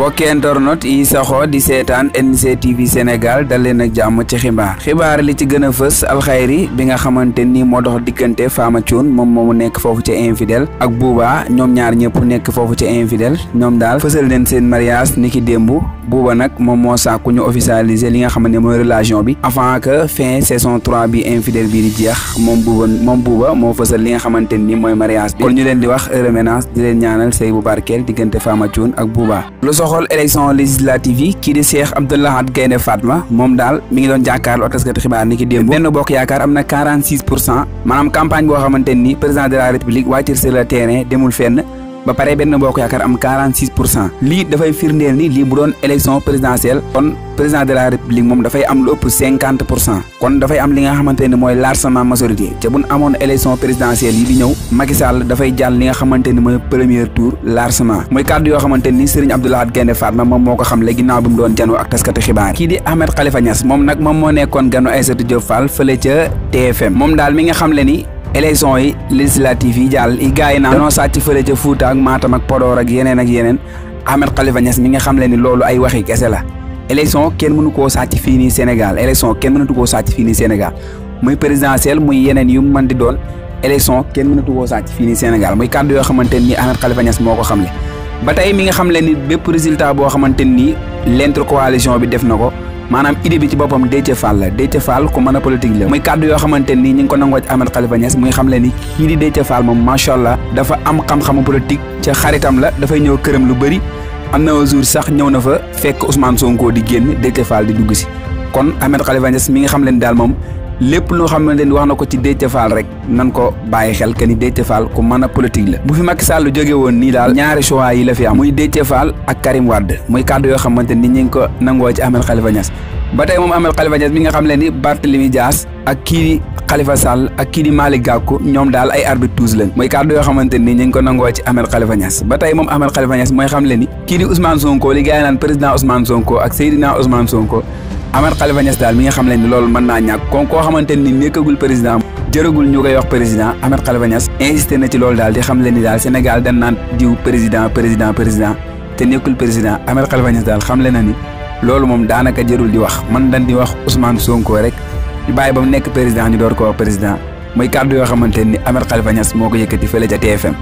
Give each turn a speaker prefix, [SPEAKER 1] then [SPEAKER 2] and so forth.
[SPEAKER 1] mbokki internet yi saxoo di seetaan NGTV Sénégal dal leen ak jàmm ci xibaar li ci gën a fës alxayri bi nga xamante ni moo dox diggante Fama Thioune moom moomu nekk foofu ci infidèle ak Bouba ñoom ñaar ñëpp nekk foofu ci infidèle ñoom daal fësal leen seen mariage ni ki démb Bouba nag moom moo sàkku ñu officialiser li nga xamante ne mooy relation bi avant que fin saison 3 bi infidèle bii di jeex moom Bouba moo fësal li nga xamante ni mooy mariage bi kon ñu leen di wax heureux ménage di leen ñaanal sëy bu barkeel diggante Fama Thioune ak Bouba. soxol élection législative yi kii di Cheikh Abdou Lahad Gaïndé Fatma moom daal mi ngi doon jàkkaarloo taskati xibaar ni ki démb Benno Bokk Yaakaar am na 46% maanaam campagne boo xamante ni président de la république wàccir sur le terrain demul fenn ba pare Benno Bokk Yaakaar am 46% lii dafay firndeel ni lii bu doon élection présidentielle kon président de la république moom dafay am lu ëpp 50% kon dafay am li nga xamante ne mooy largement majorité te buñ amoon élection présidentielle yi di ñëw Macky Sall dafay jàll li nga xamante ni mooy premier tour largement mooy kàddu yoo xamante ni Serigne Abdou Lahad Gaïndé Fatma moom moo ko xam le ginnaaw bi mu doon janoo ak taskati xibaar kii di Ahmed Khalifa Niass moom nag moom moo nekkoon ganu Aïssatou Diop Fall fële ca TFM moom daal mi nga xam le ni élection yi législative yi jàll yi gars yi naan danoo sàcc fële ca Fuuta ak Matam ak Podor ak yeneen Ahmed Khalifa Niass mi nga xam le ni loolu ay waxi kese la élection kenn mënu koo sàcc fii nii Sénégal élection kenn mënatu koo sàcc fii nii Sénégal muy présidentielle muy yeneen yu mën di doon élection kenn mënatu koo sàcc fii nii Sénégal muy kàddu yoo xamante ni Ahmed Khalifa Niass moo ko xamle ba tey mi nga xam le ni bépp résultat boo xamante ni l'intercoalition bi def na ko maanaam idée bi ci boppam Déthié Fall la Déthié Fall ku mën a politique la muy kàddu yoo xamante ni ñi ngi ko nangoo ci Ahmed Khalifa Niass muy xam le ni kii di Déthié Fall moom macha allah dafa am xam-xamu politique ca xaritam la dafay ñëw këram lu bëri am na jour sax ñëw na fa fekk Ousmane Sonko di génn Déthié Fall di dugg si kon Ahmed Khalifa Niass mi nga xam leen daal moom lépp loo xamante ni wax na ko ci Déthié Fall rek nan ko bàyyi xel que ni Déthié Fall ku mën a politique la bu fi Macky Sall jóge woon nii daal ñaari choix yi la fi am muy Déthié Fall ak Karim Wade muy kàddu yoo xamante ni ñi ngi ko nangoo ci Ahmed Khalifa Niass ba tey moom Ahmed Khalifa Niass mi nga xam leen ni Barthélémy Dias ak kii di Khalifa Sall ak kii di Malick Gakou ñoom daal ay arbitre tous lañ mooy kàddu yoo xamante ni ñu ngi ko nangoo ci Ahmed Khalifa Niass ba tey moom Ahmed Khalifa Niass mooy xam leen ni kii di Ousmane Sonko li gars yi naan président Ousmane Sonko ak Seydina Ousmane Sonko Ahmed Khalifa Niass daal mi nga xam leen ni loolu mën naa ñàkk kon koo xamante ni nekkagul président jërëgul ñu koy wax président Ahmed Khalifa Niass insisté na ci loolu daal di xam leen ni daal Sénégal dañ naan diw président te nekkul président Ahmed Khalifa Niass daal xam leen na ni loolu moom daanaka jërul di wax man dañ di wax Ousmane Sonko rek ñu bàyyi ba mu nekk président ñu door ko wax président mooy kàddu yoo xamante ni Ahmed Khalifa Niass moo ko yëkkati fële ca TFM